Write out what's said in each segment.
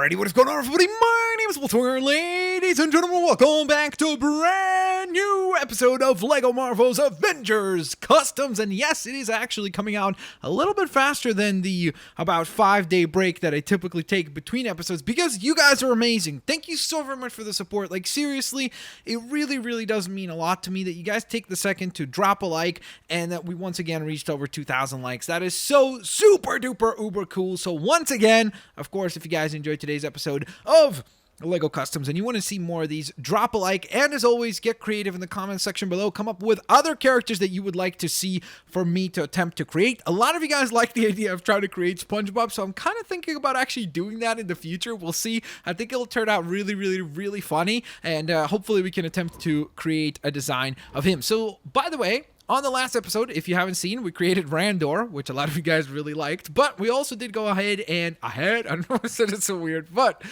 Alrighty, what is going on, everybody? My name is Blitzwinger, ladies and gentlemen. Welcome back to a brand new episode of LEGO Marvel's Avengers Customs. And yes, it is actually coming out a little bit faster than the about 5-day break that I typically take between episodes because you guys are amazing. Thank you so very much for the support. Like, seriously, it really does mean a lot to me that you guys take the second to drop a like and that we once again reached over 2,000 likes. That is so super duper uber cool. So once again, of course, if you guys enjoyed today's episode of LEGO Customs and you want to see more of these, drop a like, and as always, get creative in the comments section below. Come up with other characters that you would like to see for me to attempt to create. A lot of you guys like the idea of trying to create SpongeBob, so I'm kind of thinking about actually doing that in the future. We'll see. I think it'll turn out really funny, and hopefully we can attempt to create a design of him. So, by the way, on the last episode, if you haven't seen, we created Randor, which a lot of you guys really liked, but we also did go ahead, I don't know, I said it's so weird, but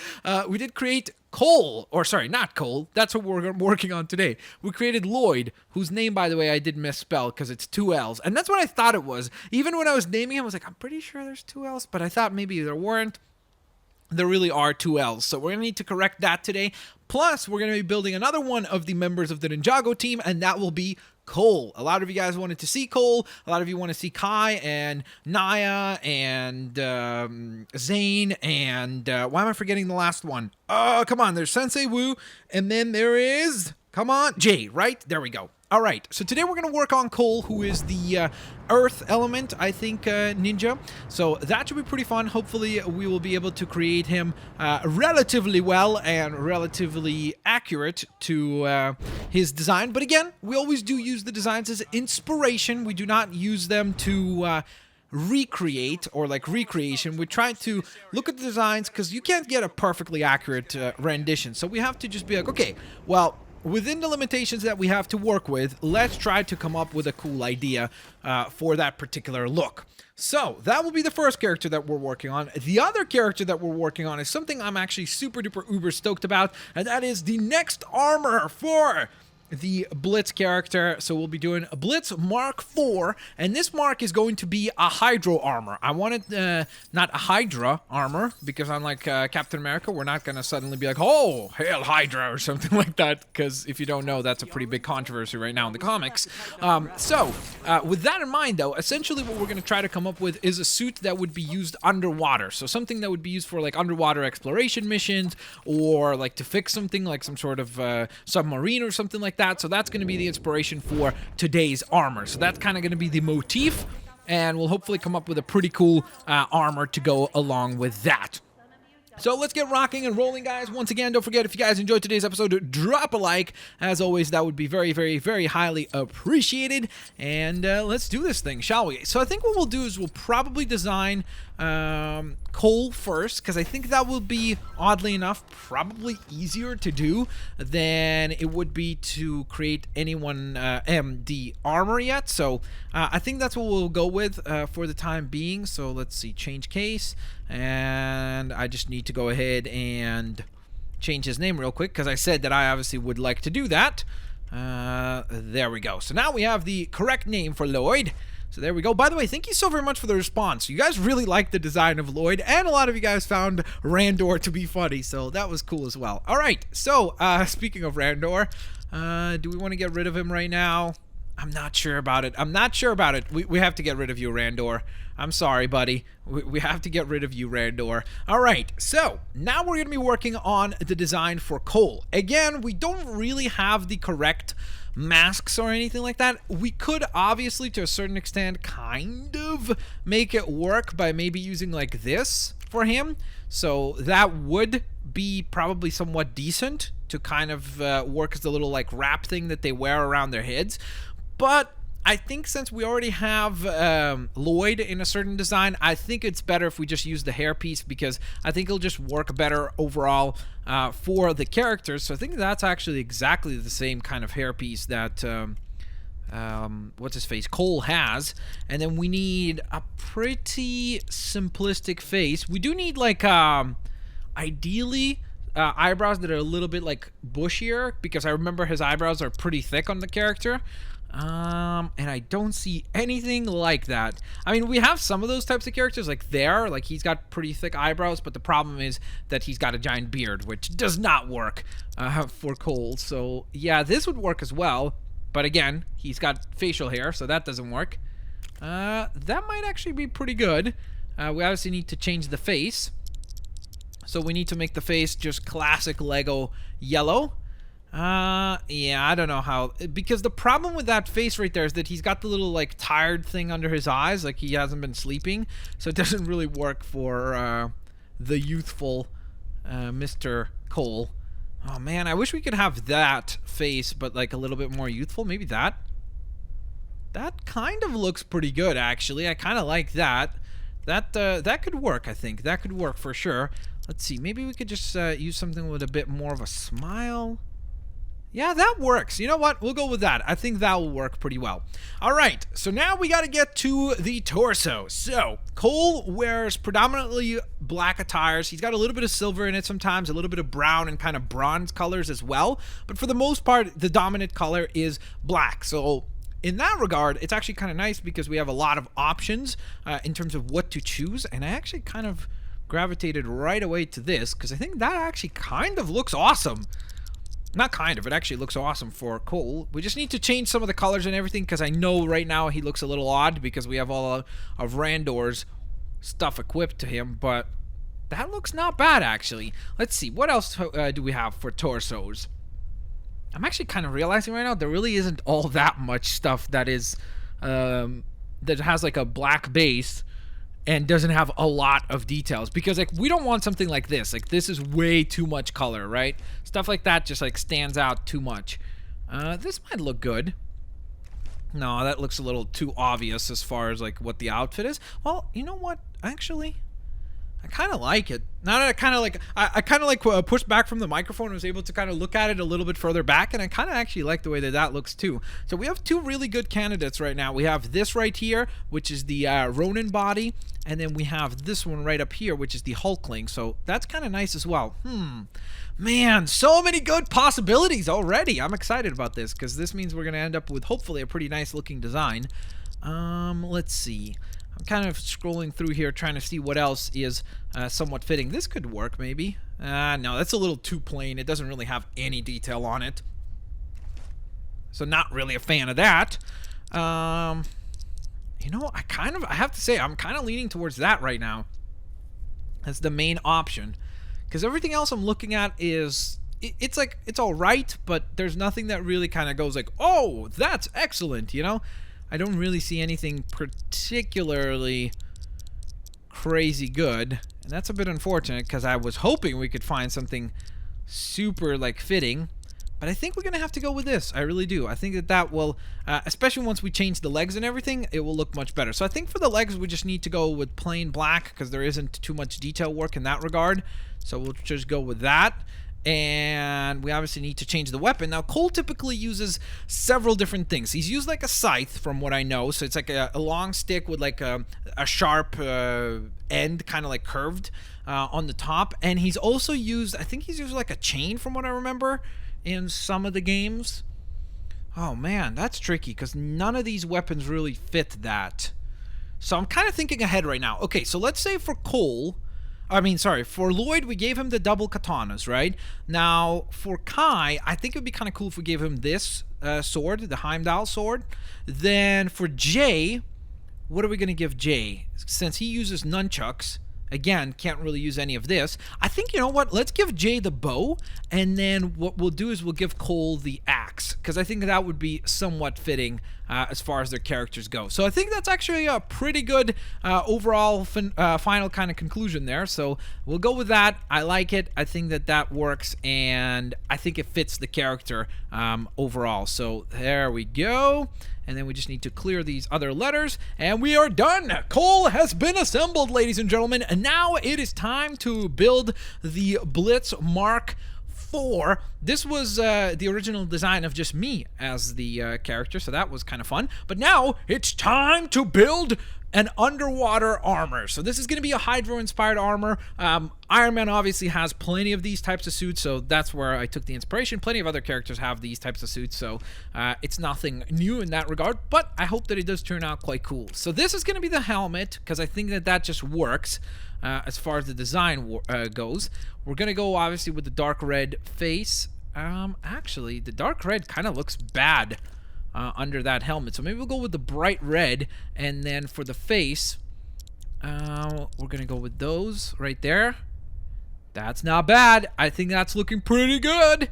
we did create Cole, or sorry, not Cole, that's what we're working on today. We created Lloyd, whose name, by the way, I did misspell because it's 2 L's, and that's what I thought it was. Even when I was naming him, I was like, I'm pretty sure there's 2 L's, but I thought maybe there weren't. There really are 2 L's, so we're going to need to correct that today. Plus, we're going to be building another one of the members of the Ninjago team, and that will be Cole. A lot of you guys wanted to see Cole. A lot of you want to see Kai and Naya and Zane and why am I forgetting the last one? Oh, come on. There's Sensei Wu, and then there is, come on, Jay, right? There we go. All right, so today we're going to work on Cole, who is the Earth element, I think, ninja. So that should be pretty fun. Hopefully, we will be able to create him relatively well and relatively accurate to his design. But again, we always do use the designs as inspiration. We do not use them to recreate or like recreation. We try to look at the designs because you can't get a perfectly accurate rendition. So we have to just be like, okay, well, within the limitations that we have to work with, let's try to come up with a cool idea for that particular look. So that will be the first character that we're working on. The other character that we're working on is something I'm actually super duper uber stoked about, and that is the next armor for the Blitz character. So we'll be doing a Blitz Mk4, and this mark is going to be a Hydro armor. I wanted not a Hydra armor, because unlike Captain America, we're not going to suddenly be like, oh, hail Hydra or something like that, because if you don't know, that's a pretty big controversy right now in the comics. With that in mind, though, essentially what we're going to try to come up with is a suit that would be used underwater. So something that would be used for like underwater exploration missions, or like to fix something like some sort of submarine or something like that. So that's going to be the inspiration for today's armor. So that's kind of going to be the motif, and we'll hopefully come up with a pretty cool armor to go along with that. So let's get rocking and rolling, guys. Once again, don't forget, if you guys enjoyed today's episode, drop a like. As always, that would be very highly appreciated. And let's do this thing, shall we? So I think what we'll do is we'll probably design Cole first, because I think that will be, oddly enough, probably easier to do than it would be to create anyone the armor yet. So I think that's what we'll go with for the time being. So let's see, change case, and I just need to go ahead and change his name real quick, because I said that I obviously would like to do that. There we go. So now we have the correct name for Lloyd. So there we go. By the way, thank you so very much for the response. You guys really liked the design of Lloyd, and a lot of you guys found Randor to be funny, so that was cool as well. All right, so speaking of Randor, do we want to get rid of him right now? I'm not sure about it. We have to get rid of you, Randor. I'm sorry, buddy. We have to get rid of you, Randor. All right, so now we're going to be working on the design for Cole. Again, we don't really have the correct masks or anything like that. We could obviously, to a certain extent, kind of make it work by maybe using like this for him. So that would be probably somewhat decent to kind of work as the little like wrap thing that they wear around their heads. But I think since we already have Lloyd in a certain design, I think it's better if we just use the hairpiece, because I think it'll just work better overall for the characters. So I think that's actually exactly the same kind of hairpiece that what's his face, Cole has. And then we need a pretty simplistic face. We do need like ideally eyebrows that are a little bit like bushier, because I remember his eyebrows are pretty thick on the character. And I don't see anything like that. I mean, we have some of those types of characters, like he's got pretty thick eyebrows, but the problem is that he's got a giant beard, which does not work for Cole. So yeah, this would work as well, but again, he's got facial hair, so that doesn't work. That might actually be pretty good. We obviously need to change the face, so we need to make the face just classic Lego yellow. Yeah, I don't know how, because the problem with that face right there is that he's got the little, like, tired thing under his eyes, like he hasn't been sleeping, so it doesn't really work for, the youthful, Mr. Cole. Oh, man, I wish we could have that face, but, like, a little bit more youthful. Maybe that. That kind of looks pretty good, actually. I kind of like that. That could work, I think. That could work for sure. Let's see, maybe we could just, use something with a bit more of a smile. Yeah, that works. You know what? We'll go with that. I think that will work pretty well. All right, so now we got to get to the torso. So, Cole wears predominantly black attires. He's got a little bit of silver in it sometimes, a little bit of brown and kind of bronze colors as well. But for the most part, the dominant color is black. So, in that regard, it's actually kind of nice because we have a lot of options in terms of what to choose. And I actually kind of gravitated right away to this because I think that actually kind of looks awesome. Not kind of, it actually looks awesome for Cole. We just need to change some of the colors and everything because I know right now he looks a little odd because we have all of Randor's stuff equipped to him, but that looks not bad actually. Let's see, what else do we have for torsos? I'm actually kind of realizing right now there really isn't all that much stuff that is, that has like a black base and doesn't have a lot of details, because like we don't want something like this. Like this is way too much color, right? Stuff like that just like stands out too much. This might look good. No, that looks a little too obvious as far as like what the outfit is. Well, you know what? Actually, I kind of like it. Now that I kind of like pushed back from the microphone and was able to kind of look at it a little bit further back, and I kind of actually like the way that that looks too. So we have two really good candidates right now. We have this right here, which is the Ronin body, and then we have this one right up here, which is the Hulkling. So that's kind of nice as well. Man, so many good possibilities already. I'm excited about this because this means we're going to end up with hopefully a pretty nice looking design. Let's see. I'm kind of scrolling through here trying to see what else is somewhat fitting. This could work maybe. No, that's a little too plain. It doesn't really have any detail on it. So not really a fan of that. You know, I have to say, I'm kind of leaning towards that right now as the main option. Because everything else I'm looking at is, it's like, it's all right, but there's nothing that really kind of goes like, oh, that's excellent, you know? I don't really see anything particularly crazy good, and that's a bit unfortunate because I was hoping we could find something super like fitting, but I think we're gonna have to go with this. I really do. I think that that will, especially once we change the legs and everything, it will look much better. So I think for the legs we just need to go with plain black because there isn't too much detail work in that regard. So we'll just go with that. And we obviously need to change the weapon. Now, Cole typically uses several different things. He's used like a scythe, from what I know. So it's like a long stick with like a sharp end, kind of like curved on the top. And he's also used, I think he's used like a chain, from what I remember, in some of the games. Oh man, that's tricky because none of these weapons really fit that. So I'm kind of thinking ahead right now. Okay, so let's say for Cole, for Lloyd, we gave him the double katanas, right? Now, for Kai, I think it would be kind of cool if we gave him this sword, the Heimdall sword. Then for Jay, what are we going to give Jay? Since he uses nunchucks, again, can't really use any of this. I think, you know what? Let's give Jay the bow, and then what we'll do is we'll give Cole the axe, because I think that would be somewhat fitting as far as their characters go. So I think that's actually a pretty good overall final kind of conclusion there. So we'll go with that. I like it. I think that that works, and I think it fits the character overall. So there we go. And then we just need to clear these other letters, and we are done. Cole has been assembled, ladies and gentlemen, and now it is time to build the Blitz Mk4. This was the original design of just me as the character, so that was kind of fun. But now it's time to build an underwater armor. So this is going to be a hydro-inspired armor. Iron Man obviously has plenty of these types of suits, so that's where I took the inspiration. Plenty of other characters have these types of suits, so it's nothing new in that regard, but I hope that it does turn out quite cool. So this is going to be the helmet, because I think that that just works as far as the design goes. We're going to go, obviously, with the dark red face. Actually, the dark red kind of looks bad under that helmet, so maybe we'll go with the bright red, and then for the face, we're gonna go with those right there. That's not bad. I think that's looking pretty good.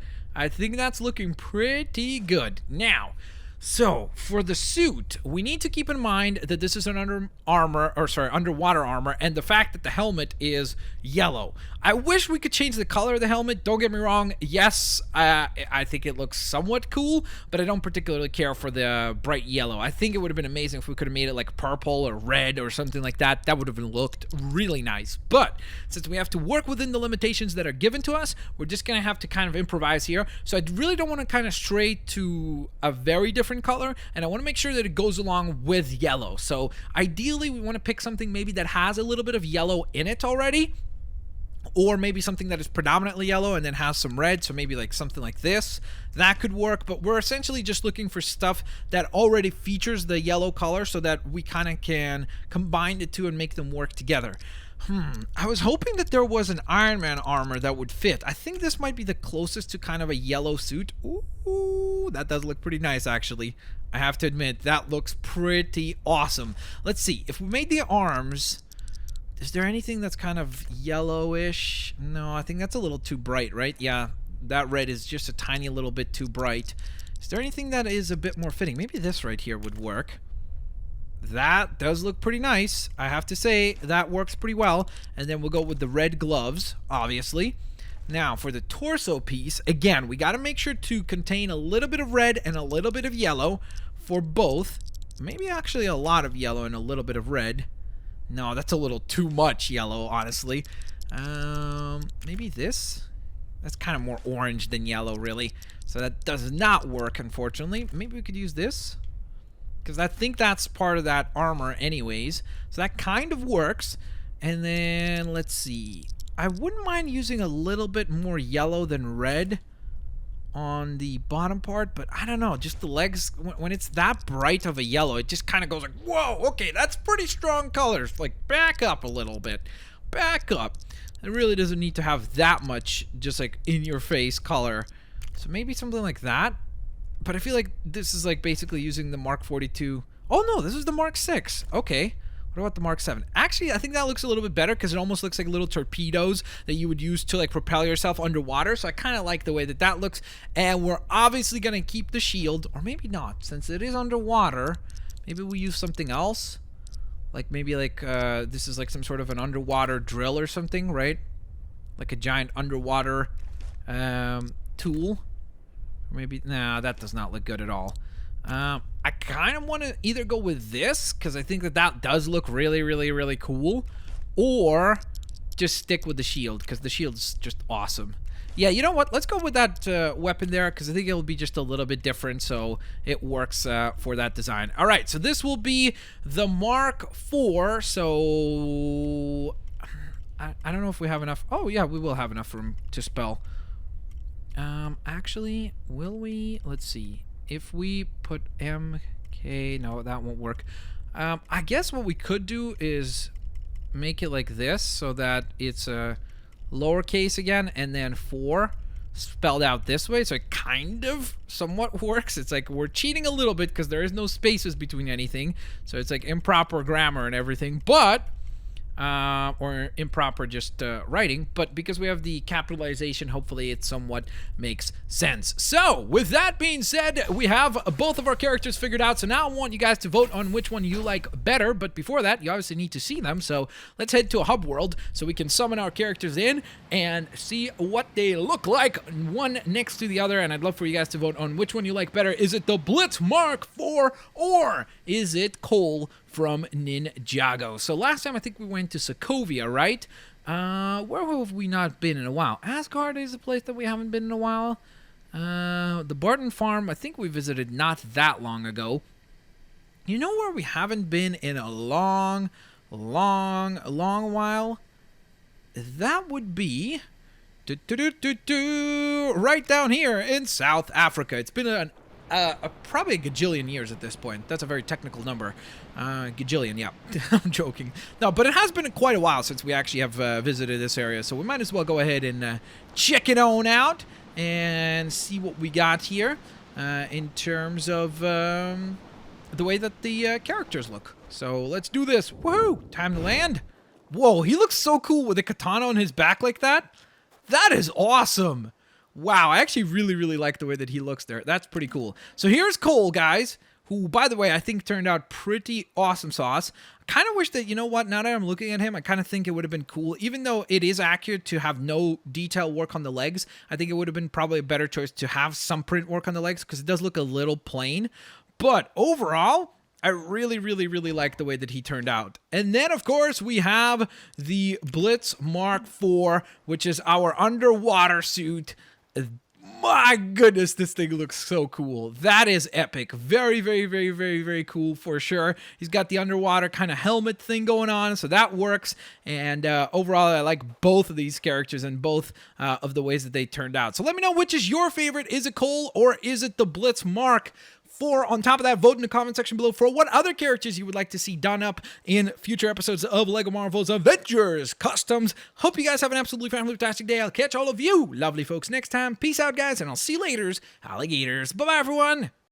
Now, so for the suit, we need to keep in mind that this is an underwater armor, and the fact that the helmet is yellow. I wish we could change the color of the helmet. Don't get me wrong. Yes, I think it looks somewhat cool, but I don't particularly care for the bright yellow. I think it would have been amazing if we could have made it like purple or red or something like that. That would have looked really nice. But since we have to work within the limitations that are given to us, we're just going to have to kind of improvise here. So I really don't want to kind of stray to a very different color, and I want to make sure that it goes along with yellow. So ideally, we want to pick something maybe that has a little bit of yellow in it already, or maybe something that is predominantly yellow and then has some red, so maybe like something like this. That could work, but we're essentially just looking for stuff that already features the yellow color so that we kind of can combine the two and make them work together. I was hoping that there was an Iron Man armor that would fit. I think this might be the closest to kind of a yellow suit. Ooh, that does look pretty nice, actually. I have to admit, that looks pretty awesome. Let's see, if we made the arms, is there anything that's kind of yellowish? No, I think that's a little too bright, right? Yeah, that red is just a tiny little bit too bright. Is there anything that is a bit more fitting? Maybe this right here would work. That does look pretty nice. I have to say, that works pretty well. And then we'll go with the red gloves, obviously. Now, for the torso piece, again, we got to make sure to contain a little bit of red and a little bit of yellow for both. Maybe actually a lot of yellow and a little bit of red. No, that's a little too much yellow, honestly. Maybe this? That's kind of more orange than yellow, really. So that does not work, unfortunately. Maybe we could use this, because I think that's part of that armor anyways. So that kind of works. And then, let's see. I wouldn't mind using a little bit more yellow than red on the bottom part, but I don't know, just the legs, when it's that bright of a yellow, it just kind of goes like, whoa, okay, that's pretty strong colors. Like, back up a little bit. Back up. It really doesn't need to have that much just like in-your-face color. So maybe something like that. But I feel like this is like basically using the Mark 42. Oh no, this is the Mark 6. Okay. What about the Mark 7? Actually, I think that looks a little bit better because it almost looks like little torpedoes that you would use to like propel yourself underwater. So I kind of like the way that that looks. And we're obviously going to keep the shield, or maybe not, since it is underwater. Maybe we use something else. Like maybe like this is like some sort of an underwater drill or something, right? Like a giant underwater tool. Maybe, nah, that does not look good at all. I kind of want to either go with this, because I think that that does look really, really, really cool, or just stick with the shield, because the shield's just awesome. Yeah, you know what? Let's go with that weapon there, because I think it'll be just a little bit different, so it works for that design. All right, so this will be the Mark 4, so I don't know if we have enough. Oh, yeah, we will have enough room to spell. Actually, will we? Let's see. If we put MK, no, that won't work. I guess what we could do is make it like this so that it's a lowercase again and then 4 spelled out this way. So it kind of somewhat works. It's like we're cheating a little bit because there is no spaces between anything. So it's like improper grammar and everything, but or improper just writing, but because we have the capitalization, hopefully it somewhat makes sense. So with that being said, we have both of our characters figured out, so now I want you guys to vote on which one you like better, but before that you obviously need to see them, so let's head to a hub world so we can summon our characters in and see what they look like, one next to the other. And I'd love for you guys to vote on which one you like better. Is it the Blitz Mark 4 or is it Cole from Ninjago? So last time I think we went to Sokovia, right? Where have we not been in a while? Asgard is a place that we haven't been in a while. The Barton Farm, I think we visited not that long ago. You know where we haven't been in a long while? That would be right down here in South Africa. It's been probably a gajillion years at this point. That's a very technical number. Gajillion, yeah. I'm joking. No, but it has been quite a while since we actually have visited this area, so we might as well go ahead and check it on out and see what we got here in terms of the way that the characters look. So let's do this. Woohoo! Time to land. Whoa, he looks so cool with a katana on his back like that. That is awesome. Wow, I actually really like the way that he looks there. That's pretty cool. So here's Cole, guys, who, by the way, I think turned out pretty awesome sauce. I kind of wish that, you know what, now that I'm looking at him, I kind of think it would have been cool. Even though it is accurate to have no detail work on the legs, I think it would have been probably a better choice to have some print work on the legs because it does look a little plain. But overall, I really like the way that he turned out. And then, of course, we have the Blitz Mk4, which is our underwater suit. My goodness, this thing looks so cool. That is epic. Very cool for sure. He's got the underwater kind of helmet thing going on, so that works. And overall, I like both of these characters and both of the ways that they turned out. So let me know which is your favorite. Is it Cole or is it the Blitz Mk4? On top of that, vote in the comment section below for what other characters you would like to see done up in future episodes of LEGO Marvel's Avengers Customs. Hope you guys have an absolutely fantastic day. I'll catch all of you lovely folks next time. Peace out, guys, and I'll see you later, alligators. Bye-bye, everyone.